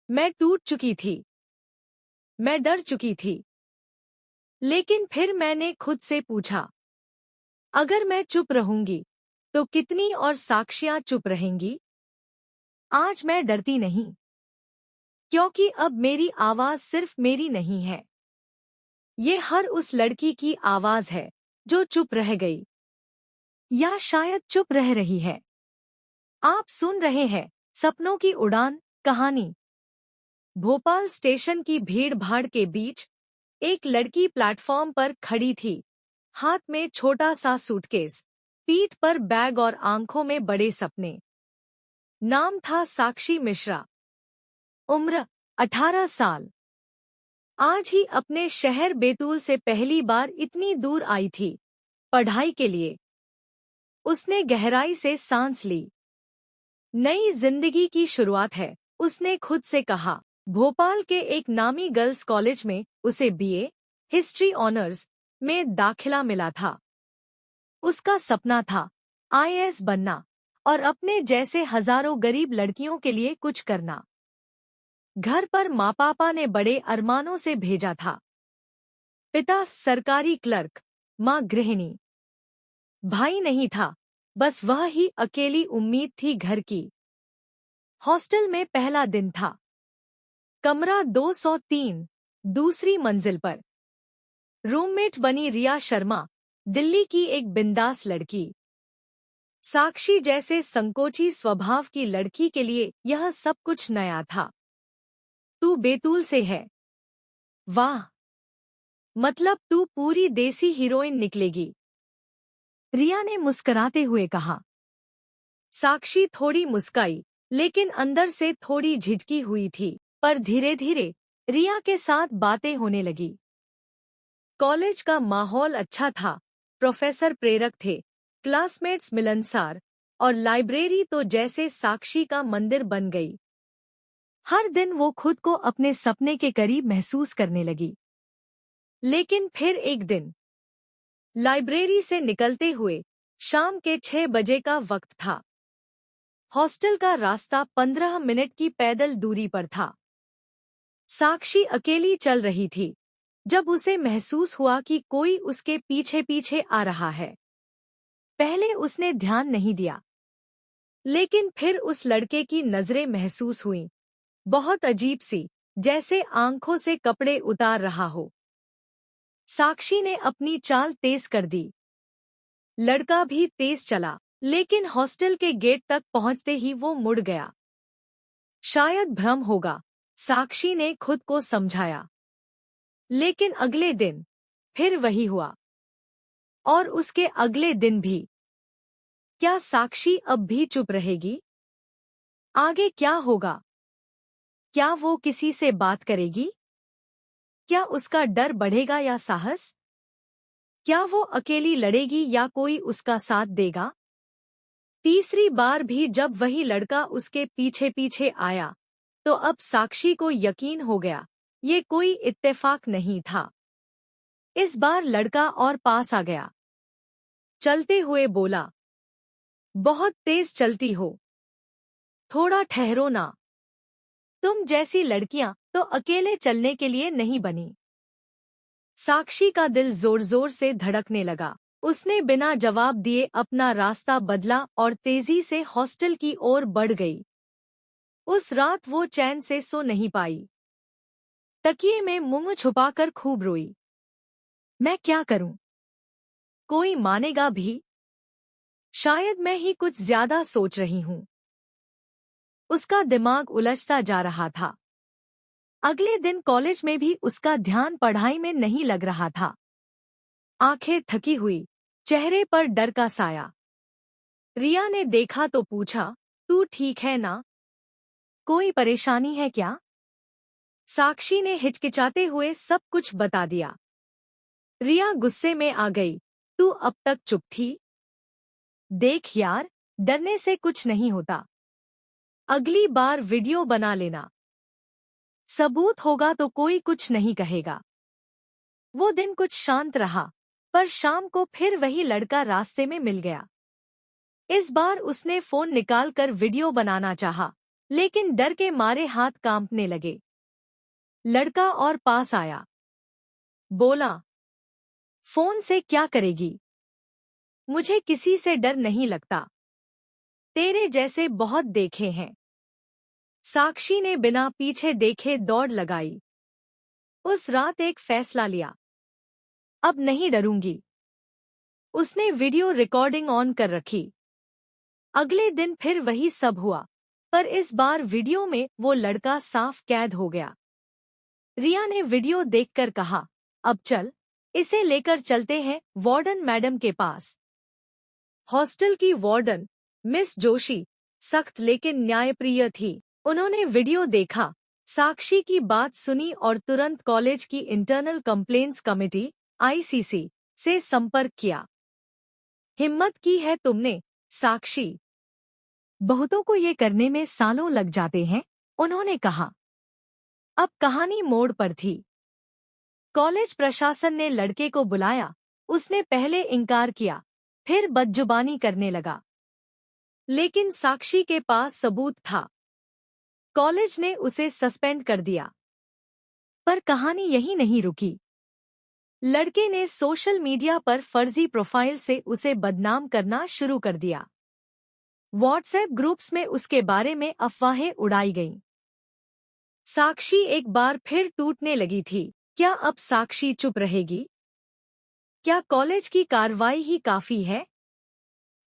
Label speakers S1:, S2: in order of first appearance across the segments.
S1: मैं टूट चुकी थी। मैं डर चुकी थी। लेकिन फिर मैंने खुद से पूछा, अगर मैं चुप रहूंगी तो कितनी और साक्षियां चुप रहेंगी? आज मैं डरती नहीं, क्योंकि अब मेरी आवाज सिर्फ मेरी नहीं है। ये हर उस लड़की की आवाज है जो चुप रह गई, या शायद चुप रह रही है। आप सुन रहे हैं सपनों की उड़ान कहानी। भोपाल स्टेशन की भीड़ भाड़ के बीच एक लड़की प्लेटफॉर्म पर खड़ी थी, हाथ में छोटा सा सूटकेस, पीठ पर बैग और आंखों में बड़े सपने। नाम था साक्षी मिश्रा। उम्र 18 साल। आज ही अपने शहर बैतूल से पहली बार इतनी दूर आई थी, पढ़ाई के लिए। उसने गहराई से सांस ली। नई जिंदगी की शुरुआत है, उसने खुद से कहा। भोपाल के एक नामी गर्ल्स कॉलेज में उसे बीए हिस्ट्री ऑनर्स में दाखिला मिला था। उसका सपना था आईएएस बनना और अपने जैसे हजारों गरीब लड़कियों के लिए कुछ करना। घर पर माँ पापा ने बड़े अरमानों से भेजा था। पिता सरकारी क्लर्क, माँ गृहिणी। भाई नहीं था, बस वह ही अकेली उम्मीद थी घर की। हॉस्टल में पहला दिन था। कमरा 203, दूसरी मंजिल पर। रूममेट बनी रिया शर्मा, दिल्ली की एक बिंदास लड़की। साक्षी जैसे संकोची स्वभाव की लड़की के लिए यह सब कुछ नया था। तू बैतूल से है? वाह, मतलब तू पूरी देसी हीरोइन निकलेगी, रिया ने मुस्कुराते हुए कहा। साक्षी थोड़ी मुस्काई, लेकिन अंदर से थोड़ी झिझकी हुई थी। पर धीरे धीरे रिया के साथ बातें होने लगी। कॉलेज का माहौल अच्छा था, प्रोफेसर प्रेरक थे, क्लासमेट्स मिलनसार, और लाइब्रेरी तो जैसे साक्षी का मंदिर बन गई। हर दिन वो खुद को अपने सपने के करीब महसूस करने लगी। लेकिन फिर एक दिन, लाइब्रेरी से निकलते हुए शाम के 6 बजे का वक्त था। हॉस्टल का रास्ता 15 मिनट की पैदल दूरी पर था। साक्षी अकेली चल रही थी जब उसे महसूस हुआ कि कोई उसके पीछे पीछे आ रहा है। पहले उसने ध्यान नहीं दिया, लेकिन फिर उस लड़के की नजरें महसूस हुईं, बहुत अजीब सी, जैसे आंखों से कपड़े उतार रहा हो। साक्षी ने अपनी चाल तेज कर दी। लड़का भी तेज चला, लेकिन हॉस्टल के गेट तक पहुंचते ही वो मुड़ गया। शायद भ्रम होगा, साक्षी ने खुद को समझाया। लेकिन अगले दिन फिर वही हुआ, और उसके अगले दिन भी। क्या साक्षी अब भी चुप रहेगी? आगे क्या होगा? क्या वो किसी से बात करेगी? क्या उसका डर बढ़ेगा या साहस? क्या वो अकेली लड़ेगी या कोई उसका साथ देगा? तीसरी बार भी जब वही लड़का उसके पीछे पीछे आया, तो अब साक्षी को यकीन हो गया, ये कोई इत्तेफाक नहीं था। इस बार लड़का और पास आ गया। चलते हुए बोला, बहुत तेज चलती हो, थोड़ा ठहरो ना। तुम जैसी लड़कियां तो अकेले चलने के लिए नहीं बनी। साक्षी का दिल जोर जोर से धड़कने लगा। उसने बिना जवाब दिए अपना रास्ता बदला और तेजी से हॉस्टल की ओर बढ़ गई। उस रात वो चैन से सो नहीं पाई। तकिए में मुंह छुपाकर खूब रोई। मैं क्या करूं? कोई मानेगा भी? शायद मैं ही कुछ ज्यादा सोच रही हूं। उसका दिमाग उलझता जा रहा था। अगले दिन कॉलेज में भी उसका ध्यान पढ़ाई में नहीं लग रहा था। आंखें थकी हुई, चेहरे पर डर का साया। रिया ने देखा तो पूछा, तू ठीक है ना? कोई परेशानी है क्या? साक्षी ने हिचकिचाते हुए सब कुछ बता दिया। रिया गुस्से में आ गई, तू अब तक चुप थी। देख यार, डरने से कुछ नहीं होता। अगली बार वीडियो बना लेना, सबूत होगा तो कोई कुछ नहीं कहेगा। वो दिन कुछ शांत रहा, पर शाम को फिर वही लड़का रास्ते में मिल गया। इस बार उसने फोन निकालकर वीडियो बनाना चाहा, लेकिन डर के मारे हाथ कांपने लगे। लड़का और पास आया, बोला, फोन से क्या करेगी? मुझे किसी से डर नहीं लगता, तेरे जैसे बहुत देखे हैं। साक्षी ने बिना पीछे देखे दौड़ लगाई। उस रात एक फैसला लिया, अब नहीं डरूंगी। उसने वीडियो रिकॉर्डिंग ऑन कर रखी। अगले दिन फिर वही सब हुआ, पर इस बार वीडियो में वो लड़का साफ कैद हो गया। रिया ने वीडियो देखकर कहा, अब चल, इसे लेकर चलते हैं वार्डन मैडम के पास। हॉस्टल की वार्डन मिस जोशी सख्त लेकिन न्यायप्रिय थी। उन्होंने वीडियो देखा, साक्षी की बात सुनी और तुरंत कॉलेज की इंटरनल कंप्लेंट्स कमेटी (ICC) से संपर्क किया। हिम्मत की है तुमने, साक्षी। बहुतों को ये करने में सालों लग जाते हैं, उन्होंने कहा। अब कहानी मोड़ पर थी। कॉलेज प्रशासन ने लड़के को बुलाया। उसने पहले इनकार किया, फिर बदजुबानी करने लगा। लेकिन साक्षी के पास सबूत था। कॉलेज ने उसे सस्पेंड कर दिया। पर कहानी यही नहीं रुकी। लड़के ने सोशल मीडिया पर फर्जी प्रोफाइल से उसे बदनाम करना शुरू कर दिया। व्हाट्सएप ग्रुप्स में उसके बारे में अफवाहें उड़ाई गईं। साक्षी एक बार फिर टूटने लगी थी। क्या अब साक्षी चुप रहेगी? क्या कॉलेज की कार्रवाई ही काफी है?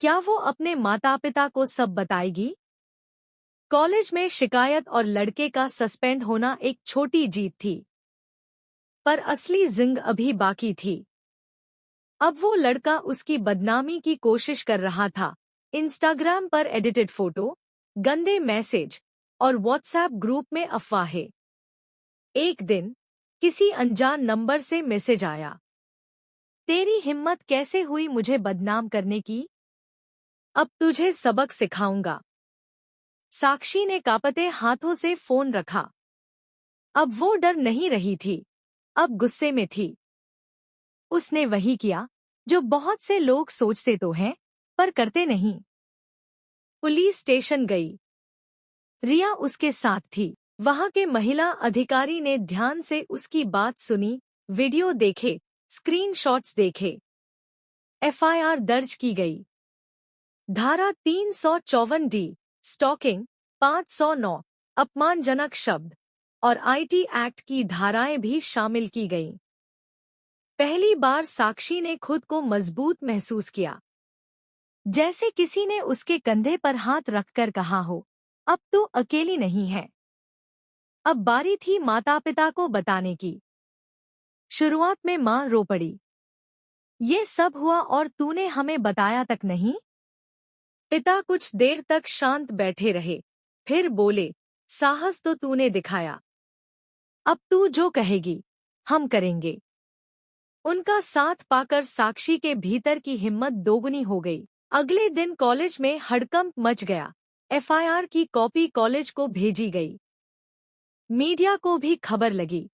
S1: क्या वो अपने माता पिता को सब बताएगी? कॉलेज में शिकायत और लड़के का सस्पेंड होना एक छोटी जीत थी, पर असली जिंग अभी बाकी थी। अब वो लड़का उसकी बदनामी की कोशिश कर रहा था। इंस्टाग्राम पर एडिटेड फोटो, गंदे मैसेज और व्हाट्सएप ग्रुप में अफवाहें। एक दिन किसी अनजान नंबर से मैसेज आया, तेरी हिम्मत कैसे हुई मुझे बदनाम करने की? अब तुझे सबक सिखाऊंगा। साक्षी ने कांपते हाथों से फोन रखा। अब वो डर नहीं रही थी, अब गुस्से में थी। उसने वही किया जो बहुत से लोग सोचते तो हैं, पर करते नहीं। पुलिस स्टेशन गई। रिया उसके साथ थी। वहां के महिला अधिकारी ने ध्यान से उसकी बात सुनी, वीडियो देखे, स्क्रीनशॉट्स देखे। FIR दर्ज की गई। धारा 354D स्टॉकिंग, 509 अपमानजनक शब्द और IT एक्ट की धाराएं भी शामिल की गईं। पहली बार साक्षी ने खुद को मजबूत महसूस किया, जैसे किसी ने उसके कंधे पर हाथ रखकर कहा हो, अब तू अकेली नहीं है। अब बारी थी माता पिता को बताने की। शुरुआत में माँ रो पड़ी, ये सब हुआ और तूने हमें बताया तक नहीं? पिता कुछ देर तक शांत बैठे रहे, फिर बोले, साहस तो तूने दिखाया। अब तू जो कहेगी, हम करेंगे। उनका साथ पाकर साक्षी के भीतर की हिम्मत दोगुनी हो गई। अगले दिन कॉलेज में हड़कंप मच गया। FIR की कॉपी कॉलेज को भेजी गई। मीडिया को भी खबर लगी।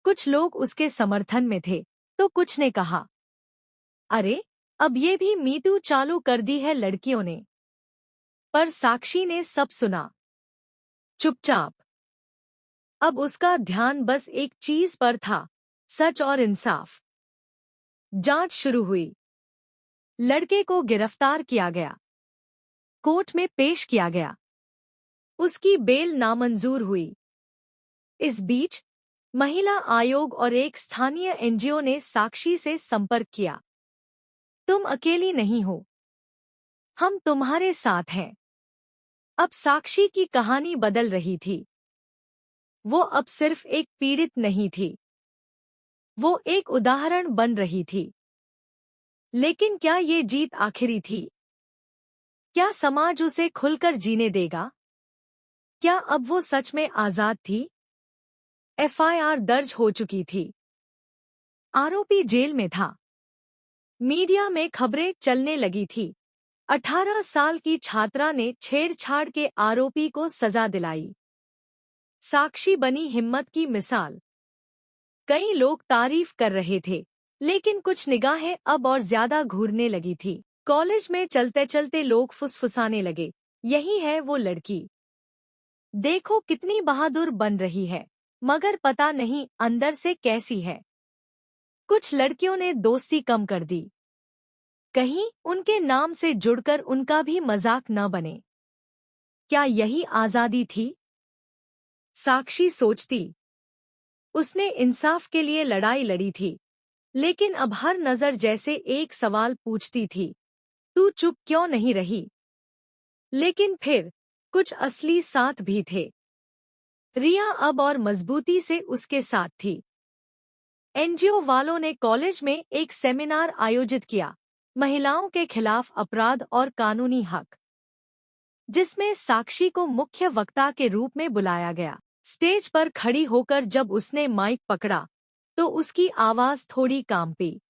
S1: कुछ लोग उसके समर्थन में थे, तो कुछ ने कहा, अरे, अब ये भी मीटू चालू कर दी है लड़कियों ने। पर साक्षी ने सब सुना, चुपचाप। अब उसका ध्यान बस एक चीज पर था, सच और इंसाफ। जांच शुरू हुई। लड़के को गिरफ्तार किया गया, कोर्ट में पेश किया गया। उसकी बेल नामंजूर हुई। इस बीच महिला आयोग और एक स्थानीय NGO ने साक्षी से संपर्क किया। तुम अकेली नहीं हो, हम तुम्हारे साथ हैं। अब साक्षी की कहानी बदल रही थी। वो अब सिर्फ एक पीड़ित नहीं थी, वो एक उदाहरण बन रही थी। लेकिन क्या ये जीत आखिरी थी? क्या समाज उसे खुलकर जीने देगा? क्या अब वो सच में आजाद थी? FIR दर्ज हो चुकी थी। आरोपी जेल में था। मीडिया में खबरें चलने लगी थी। 18 साल की छात्रा ने छेड़छाड़ के आरोपी को सजा दिलाई। साक्षी बनी हिम्मत की मिसाल। कई लोग तारीफ कर रहे थे, लेकिन कुछ निगाहें अब और ज्यादा घूरने लगी थी। कॉलेज में चलते चलते लोग फुसफुसाने लगे, यही है वो लड़की। देखो कितनी बहादुर बन रही है, मगर पता नहीं अंदर से कैसी है। कुछ लड़कियों ने दोस्ती कम कर दी, कहीं उनके नाम से जुड़कर उनका भी मजाक न बने। क्या यही आजादी थी? साक्षी सोचती। उसने इंसाफ के लिए लड़ाई लड़ी थी, लेकिन अब हर नजर जैसे एक सवाल पूछती थी, तू चुप क्यों नहीं रही? लेकिन फिर कुछ असली साथ भी थे। रिया अब और मजबूती से उसके साथ थी। एनजीओ वालों ने कॉलेज में एक सेमिनार आयोजित किया, महिलाओं के खिलाफ अपराध और कानूनी हक, जिसमें साक्षी को मुख्य वक्ता के रूप में बुलाया गया। स्टेज पर खड़ी होकर जब उसने माइक पकड़ा, तो उसकी आवाज थोड़ी कांपी।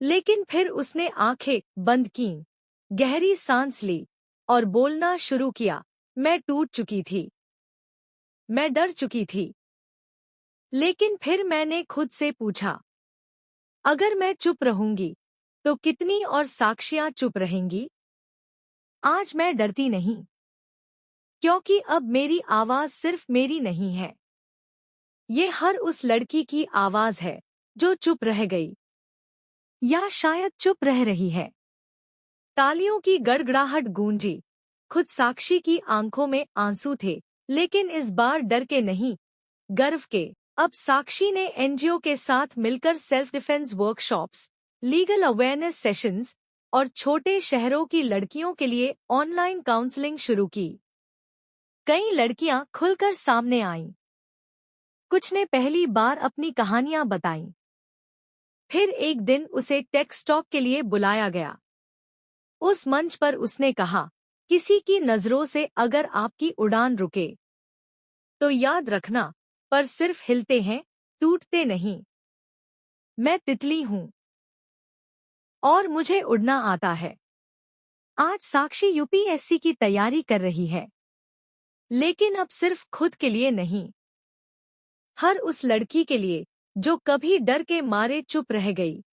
S1: लेकिन फिर उसने आंखें बंद कीं, गहरी सांस ली और बोलना शुरू किया। मैं टूट चुकी थी, मैं डर चुकी थी। लेकिन फिर मैंने खुद से पूछा, अगर मैं चुप रहूंगी, तो कितनी और साक्षियां चुप रहेंगी? आज मैं डरती नहीं, क्योंकि अब मेरी आवाज सिर्फ मेरी नहीं है। ये हर उस लड़की की आवाज है जो चुप रह गई, या शायद चुप रह रही है। तालियों की गड़गड़ाहट गूंजी। खुद साक्षी की आंखों में आंसू थे, लेकिन इस बार डर के नहीं, गर्व के। अब साक्षी ने एनजीओ के साथ मिलकर self defence workshops, legal awareness sessions और छोटे शहरों की लड़कियों के लिए ऑनलाइन काउंसलिंग शुरू की। कई लड़कियां खुलकर सामने आईं। कुछ ने पहली बार अपनी कहानियां बताईं। फिर एक दिन उसे टेक्स टॉक के लिए बुलाया गया। उस मंच पर उसने कहा, किसी की नजरों से अगर आपकी उड़ान रुके, तो याद रखना, पर सिर्फ हिलते हैं, टूटते नहीं। मैं तितली हूं और मुझे उड़ना आता है। आज साक्षी यूपीएससी की तैयारी कर रही है, लेकिन अब सिर्फ खुद के लिए नहीं, हर उस लड़की के लिए जो कभी डर के मारे चुप रह गई।